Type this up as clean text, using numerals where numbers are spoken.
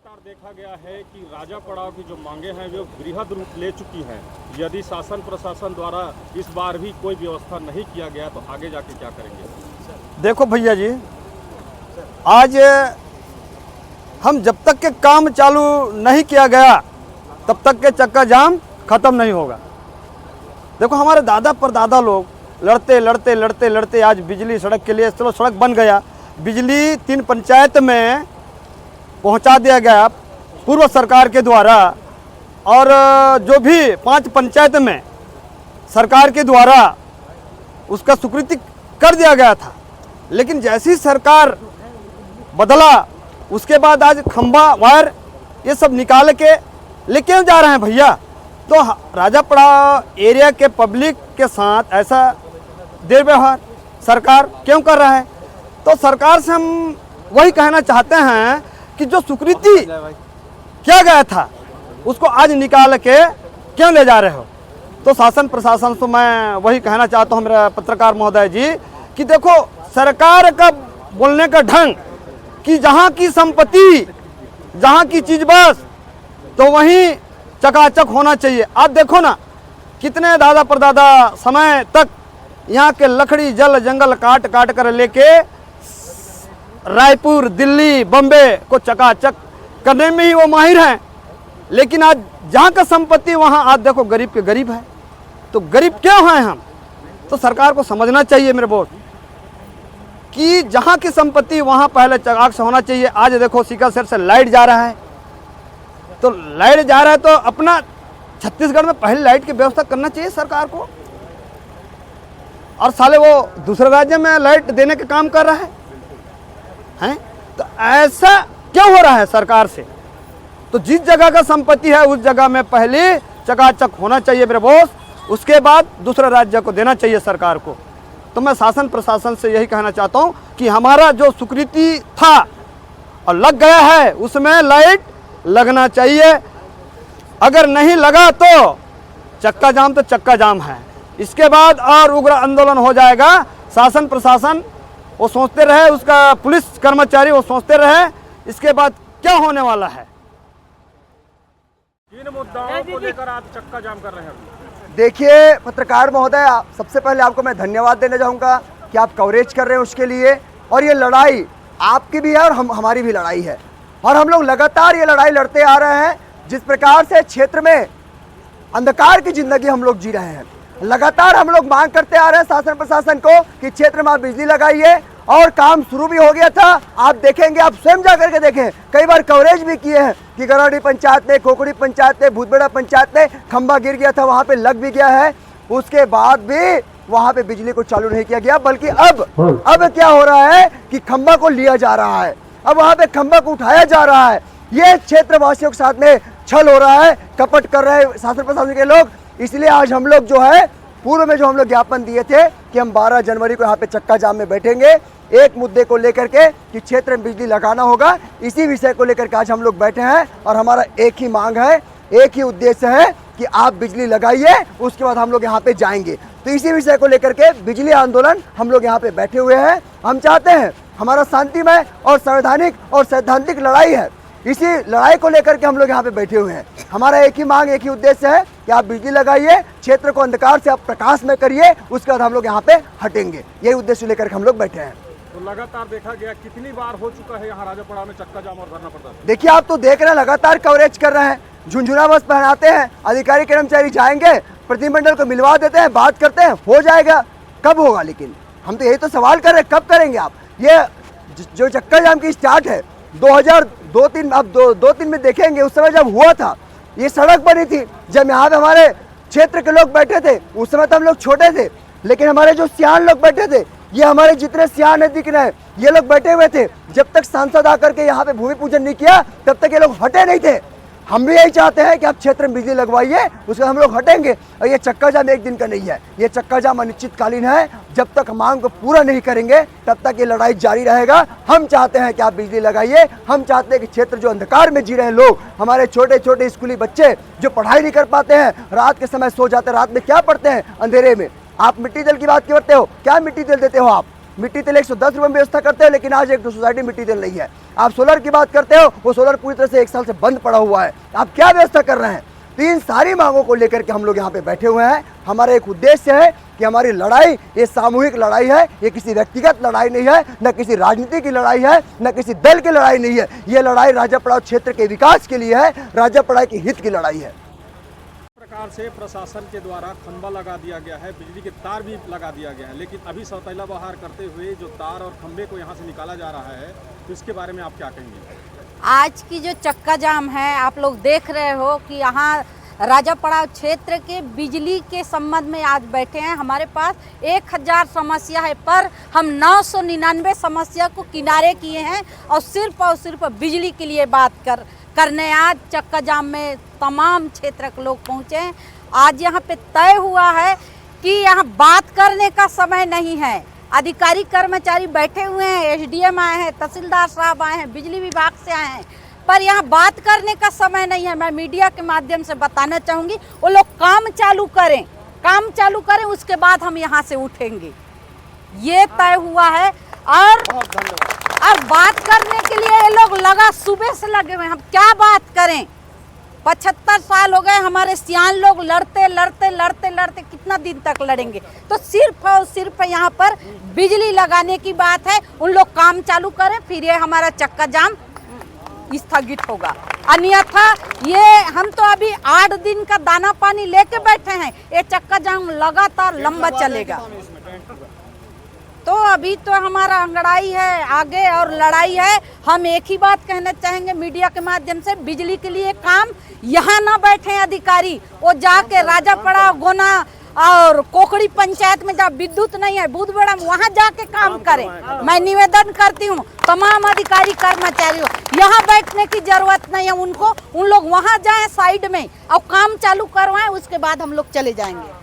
लगातार देखा गया है कि राजा पड़ाव की जो मांगे हैं वो बृहद रूप ले चुकी हैं। यदि शासन प्रशासन द्वारा इस बार भी कोई व्यवस्था नहीं किया गया तो आगे जाके क्या करेंगे? देखो भैया जी, आज हम जब तक के काम चालू नहीं किया गया तब तक के चक्का जाम खत्म नहीं होगा। देखो हमारे दादा परदादा लोग लड़ते लड़ते लड़ते लड़ते आज बिजली सड़क के लिए, चलो सड़क बन गया, बिजली 3 पंचायत में पहुंचा दिया गया पूर्व सरकार के द्वारा, और जो भी 5 पंचायत में सरकार के द्वारा उसका स्वीकृति कर दिया गया था। लेकिन जैसी सरकार बदला उसके बाद आज खंभा वायर ये सब निकाल के लेके जा रहे हैं भैया। तो राजापड़ा एरिया के पब्लिक के साथ ऐसा दुर्व्यवहार सरकार क्यों कर रहा है? तो सरकार से हम वही कहना चाहते हैं कि जो स्वीकृति किया गया था उसको आज निकाल के क्यों ले जा रहे हो? तो शासन प्रशासन से मैं वही कहना चाहता हूँ मेरा पत्रकार महोदय जी कि देखो सरकार का बोलने का ढंग कि जहाँ की संपत्ति, जहाँ की चीज बस तो वहीं चकाचक होना चाहिए। आप देखो ना कितने दादा परदादा समय तक यहाँ के लकड़ी जल जंगल काट काट कर लेके रायपुर, दिल्ली, बम्बे को चकाचक करने में ही वो माहिर हैं। लेकिन आज जहाँ का संपत्ति वहाँ आज देखो गरीब के गरीब है। तो गरीब क्यों हैं हम? तो सरकार को समझना चाहिए मेरे बोस कि जहाँ की संपत्ति वहाँ पहले चकाक से होना चाहिए। आज देखो सिकलसर से लाइट जा रहा है, तो लाइट जा रहा है तो अपना छत्तीसगढ़ में पहले लाइट की व्यवस्था करना चाहिए सरकार को, और साले वो दूसरे राज्य में लाइट देने का काम कर रहा है। तो ऐसा क्यों हो रहा है सरकार से? तो जिस जगह का संपत्ति है उस जगह में पहले चकाचक होना चाहिए मेरे बॉस, उसके बाद दूसरे राज्य को देना चाहिए सरकार को। तो मैं शासन प्रशासन से यही कहना चाहता हूं कि हमारा जो स्वीकृति था और लग गया है उसमें लाइट लगना चाहिए। अगर नहीं लगा तो चक्का जाम तो चक्का जाम है। इसके बाद और उग्र आंदोलन हो जाएगा। शासन प्रशासन वो सोचते रहे, उसका पुलिस कर्मचारी वो सोचते रहे इसके बाद क्या होने वाला है। किन मुद्दाओं को लेकर आप चक्का जाम कर रहे हैं? देखिए पत्रकार महोदय, सबसे पहले आपको मैं धन्यवाद देना चाहूँगा कि आप कवरेज कर रहे हैं उसके लिए। और ये लड़ाई आपकी भी है और हमारी भी लड़ाई है, और हम लोग लगातार ये लड़ाई लड़ते आ रहे हैं। जिस प्रकार से क्षेत्र में अंधकार की जिंदगी हम लोग जी रहे हैं, लगातार हम लोग मांग करते आ रहे हैं शासन प्रशासन को कि क्षेत्र में आप बिजली लगाइए, और काम शुरू भी हो गया था। आप देखेंगे, आप स्वयं जा करके देखें, कई बार कवरेज भी किए हैं कि गरौडी पंचायत में, खोखड़ी पंचायत में, भूतबेड़ा पंचायत में खंभा गिर गया था, वहाँ पे लग भी गया है। उसके बाद भी वहाँ पे बिजली को चालू नहीं किया गया, बल्कि अब क्या हो रहा है कि खंभा को लिया जा रहा है, अब वहाँ पे खंभा को उठाया जा रहा है। ये क्षेत्र वासियों के साथ में छल हो रहा है, कपट कर रहे हैं शासन प्रशासन के लोग। इसलिए आज हम लोग जो है पूर्व में जो हम लोग ज्ञापन दिए थे कि हम 12 जनवरी को यहाँ पे चक्का जाम में बैठेंगे, एक मुद्दे को लेकर के कि क्षेत्र में बिजली लगाना होगा, इसी विषय को लेकर के आज हम लोग बैठे हैं। और हमारा एक ही मांग है, एक ही उद्देश्य है कि आप बिजली लगाइए, उसके बाद हम लोग यहाँ पे जाएंगे। तो इसी विषय को लेकर के बिजली आंदोलन हम लोग यहाँ पे बैठे हुए हैं। हम चाहते हैं, हमारा शांतिमय और संवैधानिक और सैद्धांतिक लड़ाई है, इसी लड़ाई को लेकर के हम लोग यहाँ पे बैठे हुए हैं। हमारा एक ही मांग, एक ही उद्देश्य है कि आप बिजली लगाइए, क्षेत्र को अंधकार से आप प्रकाश में करिए, उसके बाद हम लोग यहाँ पे हटेंगे। यही उद्देश्य लेकर के हम लोग बैठे हैं। तो लगातार देखा गया कितनी बार हो चुका है यहाँ राजापड़ा में चक्का जाम और धरना प्रदर्शन? देखिए आप तो देख रहे हैं, लगातार कवरेज कर रहे हैं, झुंझुना बस पहनाते हैं, अधिकारी कर्मचारी जाएंगे, प्रतिनिधिमंडल को मिलवा देते हैं, बात करते हैं, हो जाएगा। कब होगा? लेकिन हम तो यही तो सवाल कर रहे हैं, कब करेंगे आप? ये जो चक्का जाम की स्टार्ट है 2002-3, अब 2-3 में देखेंगे, उस समय जब हुआ था, ये सड़क बनी थी, जब यहाँ पे हमारे क्षेत्र के लोग बैठे थे, उस समय तो हम लोग छोटे थे, लेकिन हमारे जो सियान लोग बैठे थे, ये हमारे जितने सियान दिख रहे हैं, ये लोग बैठे हुए थे। जब तक सांसद आकर के यहाँ पे भूमि पूजन नहीं किया तब तक ये लोग हटे नहीं थे। हम भी यही चाहते हैं कि आप क्षेत्र में बिजली लगवाइए, उसके बाद हम लोग हटेंगे। और ये चक्का जाम एक दिन का नहीं है, ये चक्का जाम अनिश्चितकालीन है। जब तक मांग को पूरा नहीं करेंगे तब तक ये लड़ाई जारी रहेगा। हम चाहते हैं कि आप बिजली लगाइए, हम चाहते हैं कि क्षेत्र जो अंधकार में जी रहे हैं लोग, हमारे छोटे छोटे स्कूली बच्चे जो पढ़ाई नहीं कर पाते हैं, रात के समय सो जाते हैं, रात में क्या पढ़ते हैं अंधेरे में। आप मिट्टी तेल की बात करते हो, क्या मिट्टी तेल देते हो आप? मिट्टी तेल 110 रुपये में व्यवस्था करते हैं, लेकिन आज एक सोसाइटी मिट्टी तेल नहीं है। आप सोलर की बात करते हो, वो सोलर पूरी तरह से 1 साल से बंद पड़ा हुआ है। आप क्या व्यवस्था कर रहे हैं? तो इन सारी मांगों को लेकर के हम लोग यहाँ पे बैठे हुए हैं। हमारा एक उद्देश्य है कि हमारी लड़ाई ये सामूहिक लड़ाई है, ये किसी व्यक्तिगत लड़ाई नहीं है, न किसी राजनीति की लड़ाई है, न किसी दल की लड़ाई नहीं है। ये लड़ाई राजापड़ाव क्षेत्र के विकास के लिए है, राजापड़ाव के हित की लड़ाई है। प्रकार से प्रशासन के द्वारा खंभा लगा दिया गया है, बिजली के तार भी लगा दिया गया है, लेकिन अभी सौतेला बहार करते हुए जो तार और खंभे को यहाँ से निकाला जा रहा है, तो इसके बारे में आप क्या कहेंगे? आज की जो चक्का जाम है, आप लोग देख रहे हो कि यहाँ राजापड़ाव क्षेत्र के बिजली के संबंध में आज बैठे हैं। हमारे पास 1000 समस्या है, पर हम 999 समस्या को किनारे किए हैं और सिर्फ बिजली के लिए बात करने आज चक्का जाम में तमाम क्षेत्र के लोग पहुँचे हैं। आज यहाँ पे तय हुआ है कि यहाँ बात करने का समय नहीं है। अधिकारी कर्मचारी बैठे हुए हैं, एसडीएम आए हैं, तहसीलदार साहब आए हैं, बिजली विभाग से आए हैं, पर यहाँ बात करने का समय नहीं है। मैं मीडिया के माध्यम से बताना चाहूँगी, वो लोग काम चालू करें, उसके बाद हम यहाँ से उठेंगे, ये तय हुआ है। और बात करने के लिए ये लोग सुबह से लगे हुए हैं। हम क्या बात करें? 75 साल हो गए हमारे सियान लोग लड़ते कितना दिन तक लड़ेंगे? तो सिर्फ और सिर्फ यहाँ पर बिजली लगाने की बात है। उन लोग काम चालू करें, फिर ये हमारा चक्का जाम स्थगित होगा। अन्यथा ये हम तो अभी 8 दिन का दाना पानी लेके बैठे हैं, ये चक्का जाम लगातार लंबा चलेगा। तो अभी तो हमारा अंगड़ाई है आगे और लड़ाई है। हम एक ही बात कहना चाहेंगे मीडिया के माध्यम से, बिजली के लिए काम यहाँ ना बैठे अधिकारी, वो जाके राजापड़ा, गोना और कोकड़ी पंचायत में जहाँ विद्युत नहीं है, बुधबड़ा में, वहाँ जाके काम करें। मैं निवेदन करती हूँ तमाम अधिकारी कर्मचारियों, यहाँ बैठने की जरूरत नहीं है उनको, उन लोग वहाँ जाएं साइड में और काम चालू करवाएं, उसके बाद हम लोग चले जाएंगे।